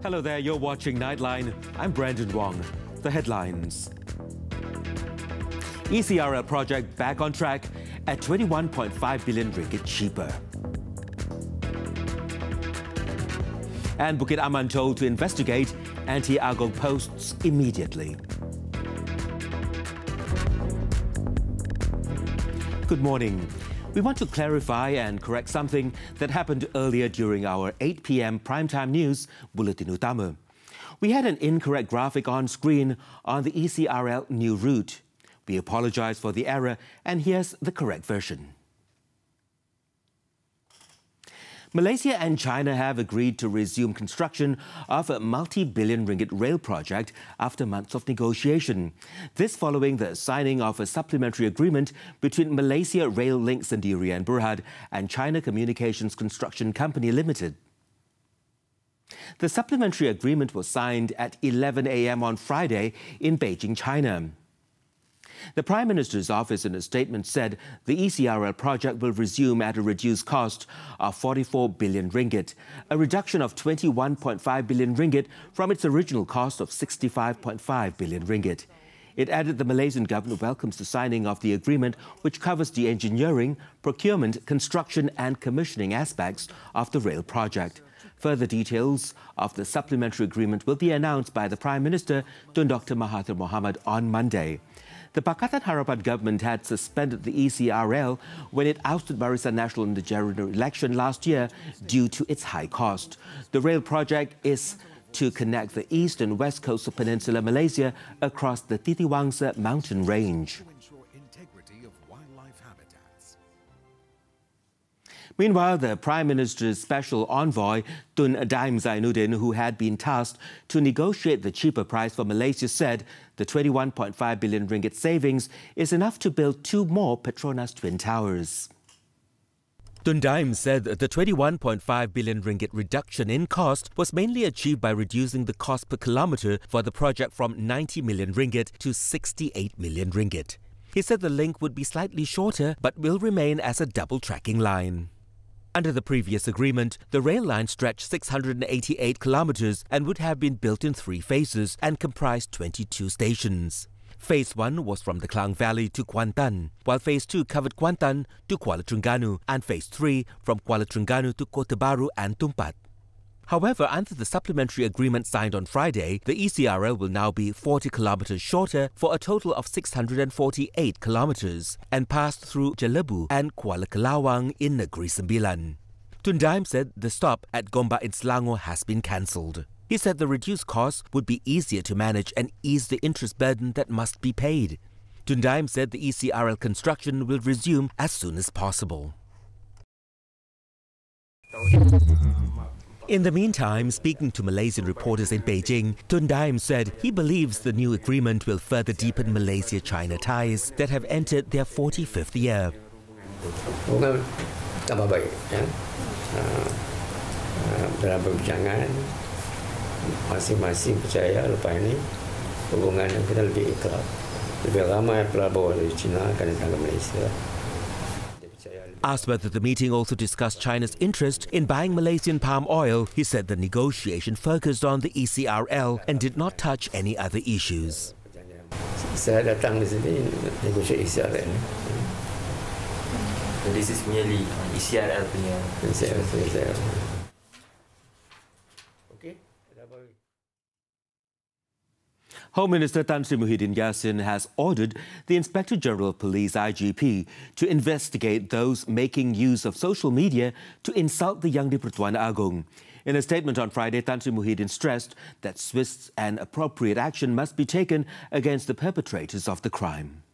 Hello there, you're watching Nightline. I'm Brandon Wong. The headlines. ECRL project back on track at 21.5 billion ringgit cheaper. And Bukit Aman told to investigate anti-Agong posts immediately. Good morning. We want to clarify and correct something that happened earlier during our 8 p.m. primetime news, Buletin Utama. We had an incorrect graphic on screen on the ECRL new route. We apologize for the error, and here's the correct version. Malaysia and China have agreed to resume construction of a multi-billion ringgit rail project after months of negotiation. This following the signing of a supplementary agreement between Malaysia Rail Link Sendirian Berhad and China Communications Construction Company Limited. The supplementary agreement was signed at 11 a.m. on Friday in Beijing, China. The Prime Minister's office in a statement said the ECRL project will resume at a reduced cost of 44 billion ringgit, a reduction of 21.5 billion ringgit from its original cost of 65.5 billion ringgit. It added the Malaysian government welcomes the signing of the agreement, which covers the engineering, procurement, construction and commissioning aspects of the rail project. Further details of the supplementary agreement will be announced by the Prime Minister, Tun Dr. Mahathir Mohamad, on Monday. The Pakatan Harapan government had suspended the ECRL when it ousted Barisan Nasional in the general election last year due to its high cost. The rail project is to connect the east and west coast of Peninsular Malaysia across the Titiwangsa mountain range. Meanwhile, the Prime Minister's special envoy, Tun Daim Zainuddin, who had been tasked to negotiate the cheaper price for Malaysia, said the 21.5 billion ringgit savings is enough to build 2 more Petronas Twin Towers. Tun Daim said the 21.5 billion ringgit reduction in cost was mainly achieved by reducing the cost per kilometre for the project from 90 million ringgit to 68 million ringgit. He said the link would be slightly shorter but will remain as a double tracking line. Under the previous agreement, the rail line stretched 688 kilometres and would have been built in 3 phases and comprised 22 stations. Phase 1 was from the Klang Valley to Kuantan, while Phase 2 covered Kuantan to Kuala Terengganu and Phase 3 from Kuala Terengganu to Kota Baru and Tumpat. However, under the supplementary agreement signed on Friday, the ECRL will now be 40 kilometres shorter for a total of 648 kilometres and pass through Jelebu and Kuala Kelawang in Negeri Sembilan. Tun Daim said the stop at Gombak in Selangor has been cancelled. He said the reduced costs would be easier to manage and ease the interest burden that must be paid. Tun Daim said the ECRL construction will resume as soon as possible. In the meantime, speaking to Malaysian reporters in Beijing, Tun Daim said he believes the new agreement will further deepen Malaysia-China ties that have entered their 45th year. Hubungan tambah baik, ya. Dalam perbincangan, masing-masing percaya lepas ini hubungan kita lebih ikhlas. Lebih ramai pelabuhan dari China akan datang ke Malaysia. Asked whether the meeting also discussed China's interest in buying Malaysian palm oil, he said the negotiation focused on the ECRL and did not touch any other issues. Saya datang di sini negotiate ECRL. So this is merely ECRL punya. ECRL. Home Minister Tan Sri Muhyiddin Yassin has ordered the Inspector General of Police IGP to investigate those making use of social media to insult the Yang di-Pertuan Agong. In a statement on Friday, Tan Sri Muhyiddin stressed that swift and appropriate action must be taken against the perpetrators of the crime.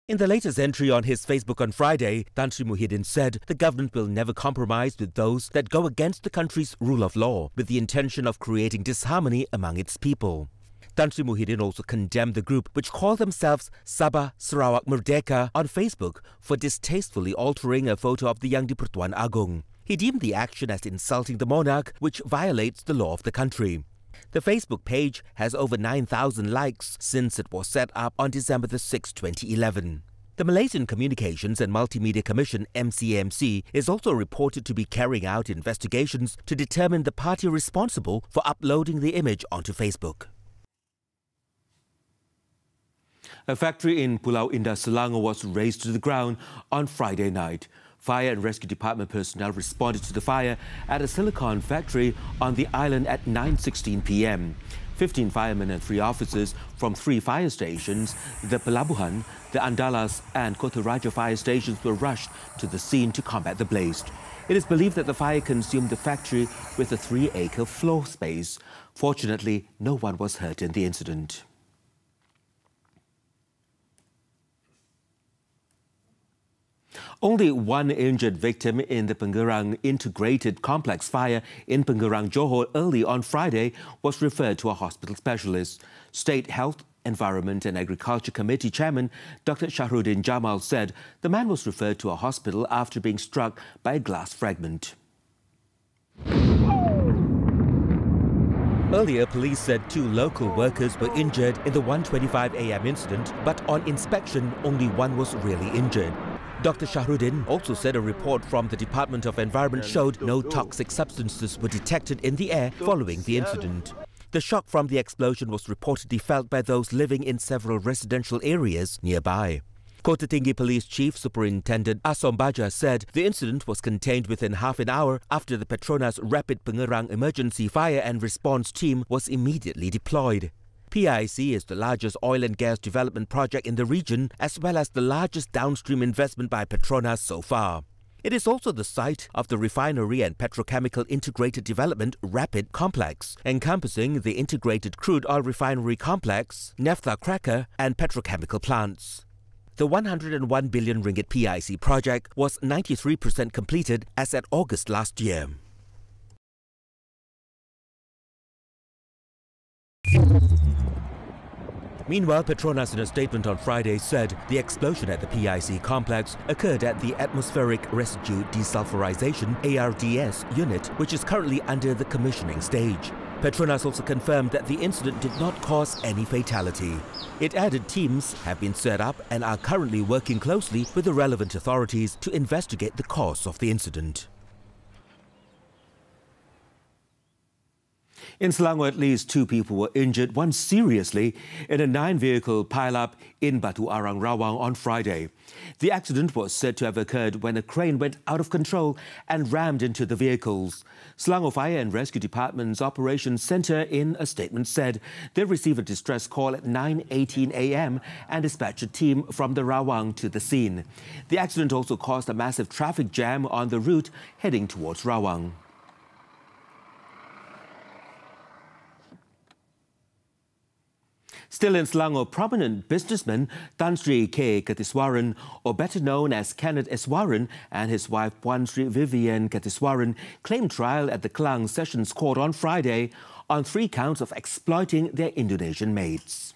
In the latest entry on his Facebook on Friday, Tan Sri Muhyiddin said the government will never compromise with those that go against the country's rule of law with the intention of creating disharmony among its people. Tan Sri Muhyiddin also condemned the group which call themselves Sabah Sarawak Merdeka on Facebook for distastefully altering a photo of the Yang di-Pertuan Agong. He deemed the action as insulting the monarch, which violates the law of the country. The Facebook page has over 9,000 likes since it was set up on December 6, 2011. The Malaysian Communications and Multimedia Commission (MCMC) is also reported to be carrying out investigations to determine the party responsible for uploading the image onto Facebook. A factory in Pulau Indah, Selangor was razed to the ground on Friday night. Fire and Rescue Department personnel responded to the fire at a silicon factory on the island at 9:16 p.m. 15 firemen and 3 officers from 3 fire stations, the Pelabuhan, the Andalas and Kota Raja fire stations were rushed to the scene to combat the blaze. It is believed that the fire consumed the factory with a 3-acre floor space. Fortunately, no one was hurt in the incident. Only one injured victim in the Pengerang Integrated Complex fire in Pengerang, Johor early on Friday was referred to a hospital specialist. State Health, Environment and Agriculture Committee Chairman Dr. Shahruddin Jamal said the man was referred to a hospital after being struck by a glass fragment. Earlier, police said 2 local workers were injured in the 1:25 a.m. incident, but on inspection, only one was really injured. Dr. Shahruddin also said a report from the Department of Environment showed no toxic substances were detected in the air following the incident. The shock from the explosion was reportedly felt by those living in several residential areas nearby. Kota Tinggi Police Chief Superintendent Asom Baja said the incident was contained within half an hour after the Petronas Rapid Pengerang Emergency Fire and Response Team was immediately deployed. PIC is the largest oil and gas development project in the region, as well as the largest downstream investment by Petronas so far. It is also the site of the refinery and petrochemical integrated development Rapid Complex, encompassing the integrated crude oil refinery complex, naphtha cracker and petrochemical plants. The 101 billion ringgit PIC project was 93% completed as at August last year. Meanwhile, Petronas in a statement on Friday said the explosion at the PIC complex occurred at the Atmospheric Residue Desulfurization (ARDS) unit, which is currently under the commissioning stage. Petronas also confirmed that the incident did not cause any fatality. It added teams have been set up and are currently working closely with the relevant authorities to investigate the cause of the incident. In Selangor, at least 2 people were injured, one seriously, in a 9-vehicle pileup in Batu Arang, Rawang on Friday. The accident was said to have occurred when a crane went out of control and rammed into the vehicles. Selangor Fire and Rescue Department's Operations Centre in a statement said they received a distress call at 9:18 a.m. and dispatched a team from the Rawang to the scene. The accident also caused a massive traffic jam on the route heading towards Rawang. Still in Selangor, prominent businessman Tan Sri K. Keteswaran, or better known as Kenneth Eswaran, and his wife Puan Sri Vivian Keteswaran claimed trial at the Klang Sessions Court on Friday on 3 counts of exploiting their Indonesian mates.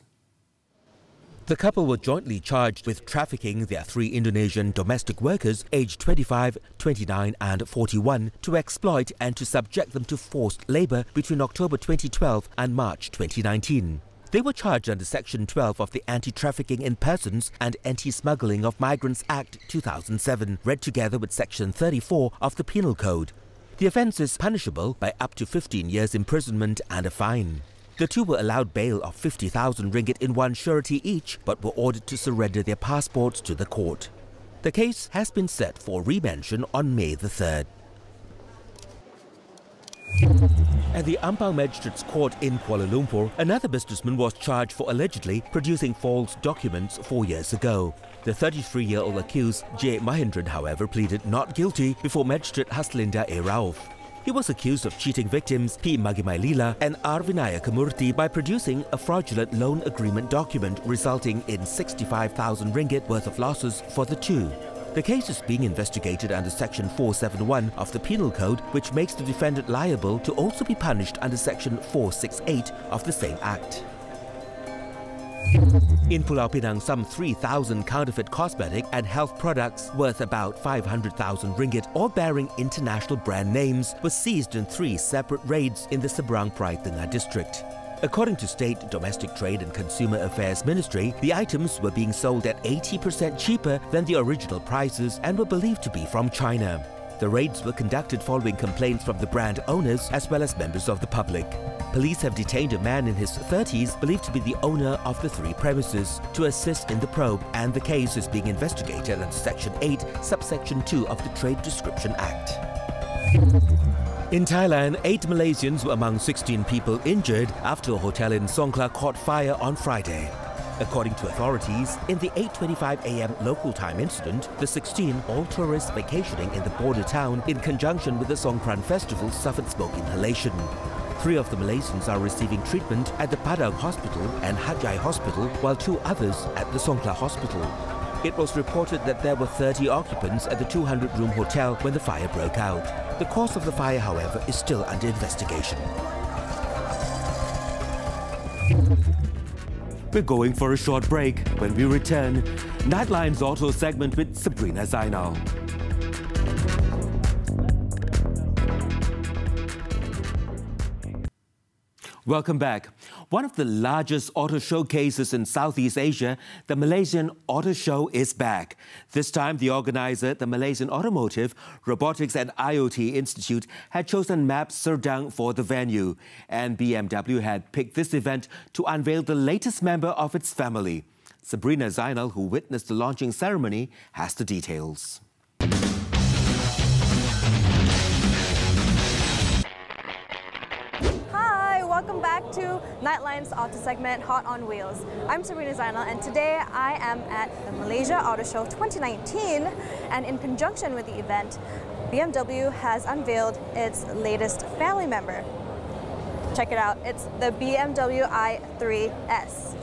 The couple were jointly charged with trafficking their 3 Indonesian domestic workers aged 25, 29 and 41 to exploit and to subject them to forced labour between October 2012 and March 2019. They were charged under Section 12 of the Anti-Trafficking in Persons and Anti-Smuggling of Migrants Act 2007, read together with Section 34 of the Penal Code. The offence is punishable by up to 15 years imprisonment and a fine. The 2 were allowed bail of 50,000 ringgit in one surety each, but were ordered to surrender their passports to the court. The case has been set for remention on May the 3rd. At the Ampang Magistrates Court in Kuala Lumpur, another businessman was charged for allegedly producing false documents 4 years ago. The 33-year-old accused, J. Mahendran, however, pleaded not guilty before Magistrate Haslinda A. Rauf. He was accused of cheating victims P. Magimailila and R. Vinayakamurthy by producing a fraudulent loan agreement document resulting in 65,000 ringgit worth of losses for the 2. The case is being investigated under Section 471 of the Penal Code, which makes the defendant liable to also be punished under Section 468 of the same Act. In Pulau Pinang, some 3,000 counterfeit cosmetic and health products worth about 500,000 ringgit, all bearing international brand names, were seized in 3 separate raids in the Seberang Perai Tengah district. According to State Domestic Trade and Consumer Affairs Ministry, the items were being sold at 80% cheaper than the original prices and were believed to be from China. The raids were conducted following complaints from the brand owners as well as members of the public. Police have detained a man in his 30s believed to be the owner of the three premises to assist in the probe, and the case is being investigated under Section 8, Subsection 2 of the Trade Description Act. In Thailand, 8 Malaysians were among 16 people injured after a hotel in Songkhla caught fire on Friday. According to authorities, in the 8:25 a.m. local time incident, the 16, all tourists vacationing in the border town in conjunction with the Songkran festival, suffered smoke inhalation. 3 of the Malaysians are receiving treatment at the Padang Hospital and Hajai Hospital, while 2 others at the Songkhla Hospital. It was reported that there were 30 occupants at the 200-room hotel when the fire broke out. The cause of the fire, however, is still under investigation. We're going for a short break. When we return, Nightline's auto segment with Sabrina Zainal. Welcome back. One of the largest auto showcases in Southeast Asia, the Malaysian Auto Show, is back. This time, the organizer, the Malaysian Automotive, Robotics and IoT Institute, had chosen MAP Serdang for the venue. And BMW had picked this event to unveil the latest member of its family. Sabrina Zainal, who witnessed the launching ceremony, has the details. Welcome back to Nightline's auto segment, Hot on Wheels. I'm Sabrina Zainal, and today I am at the Malaysia Auto Show 2019, and in conjunction with the event, BMW has unveiled its latest family member. Check it out, it's the Bmw i3 S.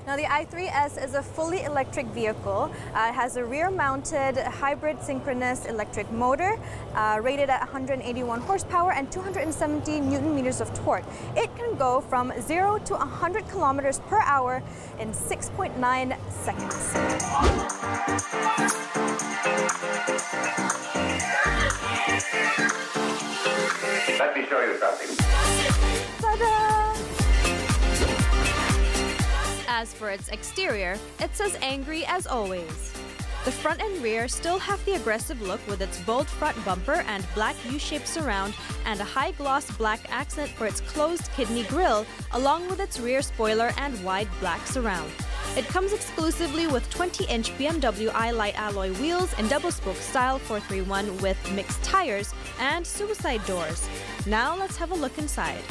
Now, the i3 is a fully electric vehicle. It has a rear-mounted hybrid synchronous electric motor rated at 181 horsepower and 270 Newton-meters of torque. It can go from 0 to 100 kilometers per hour in 6.9 seconds. Let me show you something. Ta-da! As for its exterior, it's as angry as always. The front and rear still have the aggressive look with its bold front bumper and black U-shaped surround and a high-gloss black accent for its closed kidney grille, along with its rear spoiler and wide black surround. It comes exclusively with 20-inch BMW i Light alloy wheels in double-spoke style 431 with mixed tires and suicide doors. Now let's have a look inside.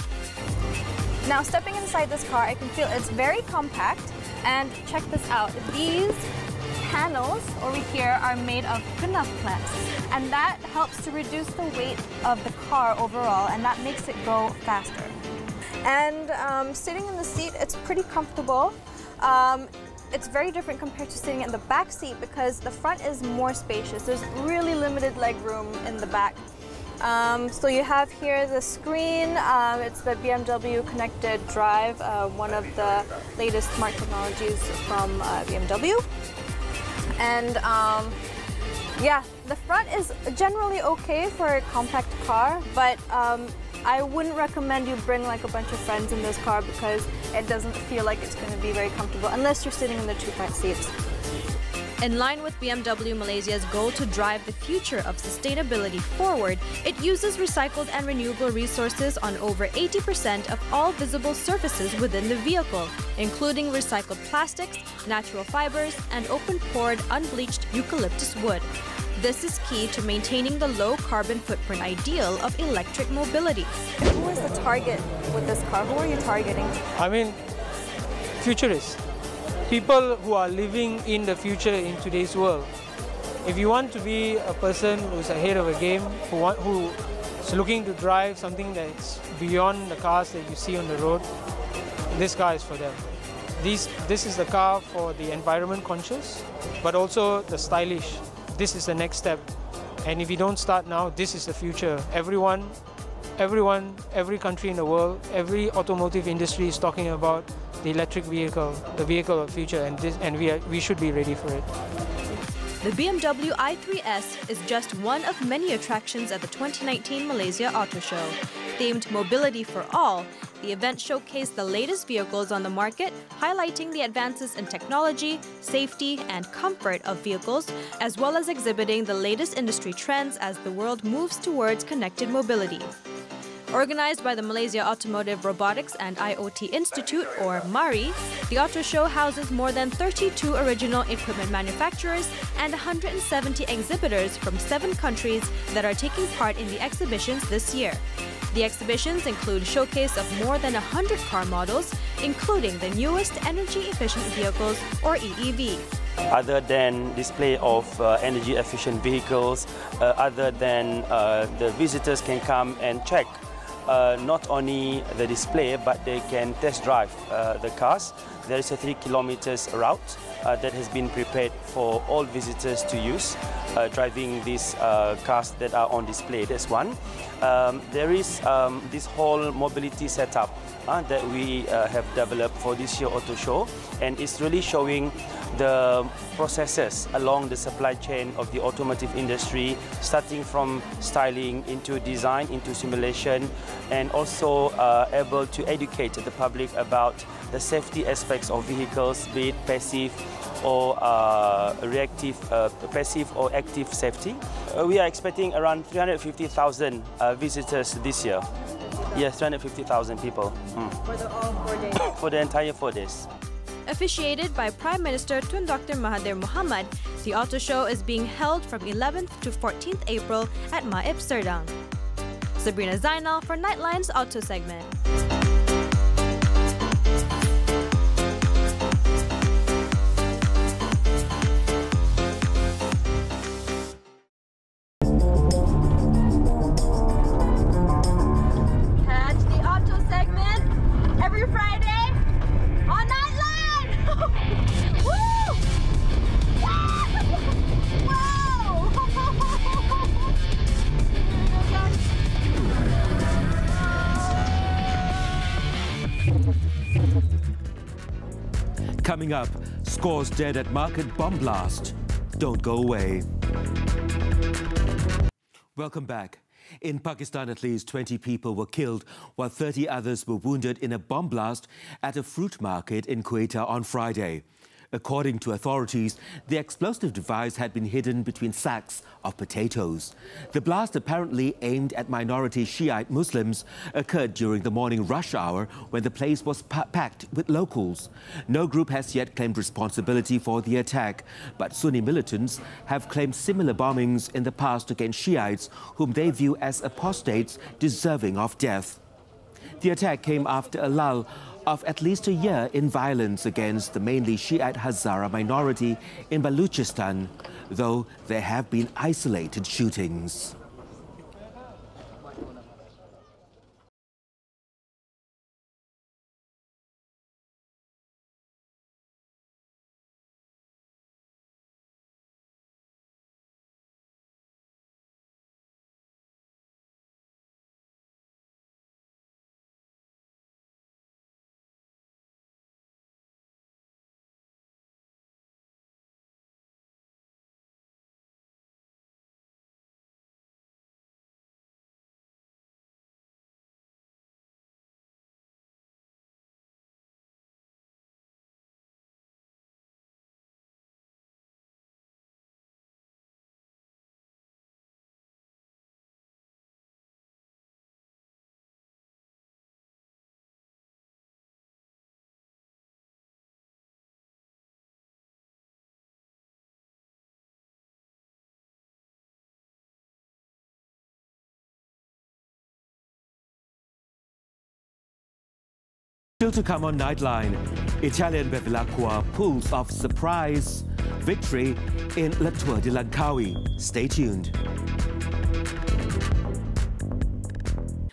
Now, stepping inside this car, I can feel it's very compact, and check this out. These panels over here are made of kunaf plants, and that helps to reduce the weight of the car overall, and that makes it go faster. And sitting in the seat, it's pretty comfortable. It's very different compared to sitting in the back seat because the front is more spacious. There's really limited leg room in the back. So you have here the screen. It's the Bmw Connecteddrive, one of the latest smart technologies from BMW. And yeah, the front is generally okay for a compact car, but I wouldn't recommend you bring like a bunch of friends in this car because it doesn't feel like it's going to be very comfortable unless you're sitting in the 2 front seats. In line with BMW Malaysia's goal to drive the future of sustainability forward, it uses recycled and renewable resources on over 80% of all visible surfaces within the vehicle, including recycled plastics, natural fibers, and open-pored, unbleached eucalyptus wood. This is key to maintaining the low carbon footprint ideal of electric mobility. Who is the target with this car? Who are you targeting? I mean, futurists. People who are living in the future in today's world. If you want to be a person who's ahead of a game, who is looking to drive something that's beyond the cars that you see on the road, this car is for them. This is the car for the environment conscious, but also the stylish. This is the next step. And if you don't start now, this is the future. Everyone, every country in the world, every automotive industry is talking about the electric vehicle, the vehicle of the future, and we should be ready for it. The Bmw i3 S is just one of many attractions at the 2019 Malaysia Auto Show. Themed Mobility for All, the event showcased the latest vehicles on the market, highlighting the advances in technology, safety, and comfort of vehicles, as well as exhibiting the latest industry trends as the world moves towards connected mobility. Organized by the Malaysia Automotive Robotics and IoT Institute, or MARI, the auto show houses more than 32 original equipment manufacturers and 170 exhibitors from 7 countries that are taking part in the exhibitions this year. The exhibitions include showcase of more than 100 car models, including the newest energy-efficient vehicles, or EEV. Other than display of energy-efficient vehicles, other than the visitors can come and check not only the display, but they can test drive the cars. There is a 3 kilometers route that has been prepared for all visitors to use, driving these cars that are on display. That's one. There is this whole mobility setup that we have developed for this year auto show, and it's really showing the processes along the supply chain of the automotive industry, starting from styling into design, into simulation, and also able to educate the public about the safety aspects of vehicles, be it passive or reactive, passive or active safety. We are expecting around 350,000 visitors this year. Yes, 350,000 people. For the all 4 days? For the entire 4 days. Officiated by Prime Minister Tun Dr. Mahathir Mohamad, the auto show is being held from 11th to 14th April at Maib Serdang. Sabrina Zainal for Nightline's Auto segment. Catch the auto segment every Friday on Nightline! Woo! Whoa! Coming up, scores dead at market bomb blast. Don't go away. Welcome back. In Pakistan, at least 20 people were killed, while 30 others were wounded in a bomb blast at a fruit market in Quetta on Friday. According to authorities, the explosive device had been hidden between sacks of potatoes. The blast, apparently aimed at minority Shiite Muslims, occurred during the morning rush hour when the place was packed with locals. No group has yet claimed responsibility for the attack, but Sunni militants have claimed similar bombings in the past against Shiites, whom they view as apostates deserving of death. The attack came after a lull of at least a year in violence against the mainly Shiite Hazara minority in Baluchistan, though there have been isolated shootings. Still to come on Nightline, Italian Bevilacqua pulls off surprise victory in La Tour de Langkawi. Stay tuned.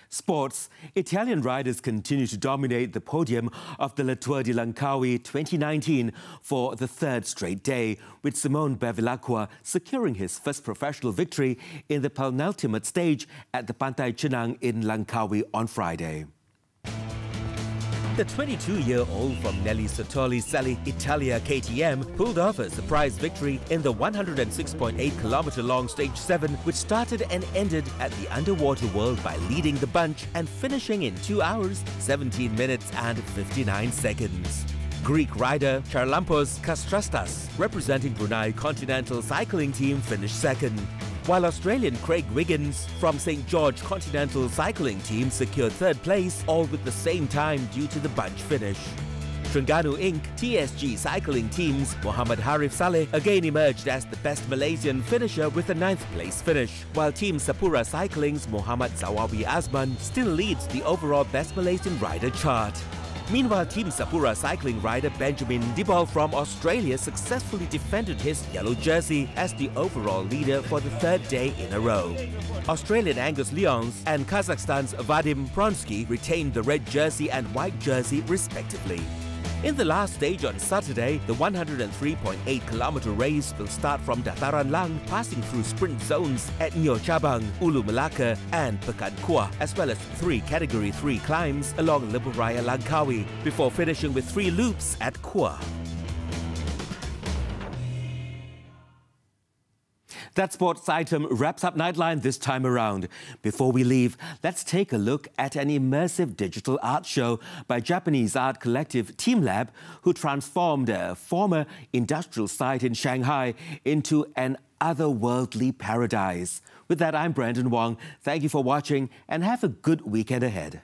Sports. Italian riders continue to dominate the podium of the La Tour de Langkawi 2019 for the third straight day, with Simone Bevilacqua securing his first professional victory in the penultimate stage at the Pantai Chenang in Langkawi on Friday. The 22-year-old from Nelly Sotoli Sally Italia KTM pulled off a surprise victory in the 106.8-kilometer-long Stage 7, which started and ended at the Underwater World by leading the bunch and finishing in 2 hours, 17 minutes and 59 seconds. Greek rider Charalampos Kastrastas, representing Brunei Continental Cycling Team, finished second, while Australian Craig Wiggins from St. George Continental Cycling Team secured third place, all with the same time due to the bunch finish. Terengganu Inc. TSG Cycling Team's Muhammad Harif Saleh again emerged as the best Malaysian finisher with a 9th place finish, while Team Sapura Cycling's Muhammad Zawawi Azman still leads the overall best Malaysian rider chart. Meanwhile, Team Sapura cycling rider Benjamin Dibol from Australia successfully defended his yellow jersey as the overall leader for the 3rd day in a row. Australian Angus Lyons and Kazakhstan's Vadim Pronsky retained the red jersey and white jersey respectively. In the last stage on Saturday, the 103.8-kilometer race will start from Dataran Lang, passing through sprint zones at Nyo Cabang, Ulu Melaka and Pekan Kuah, as well as 3 Category 3 climbs along Lebuh Langkawi, before finishing with 3 loops at Kuah. That sports item wraps up Nightline this time around. Before we leave, let's take a look at an immersive digital art show by Japanese art collective Team Lab, who transformed a former industrial site in Shanghai into an otherworldly paradise. With that, I'm Brandon Wong. Thank you for watching and have a good weekend ahead.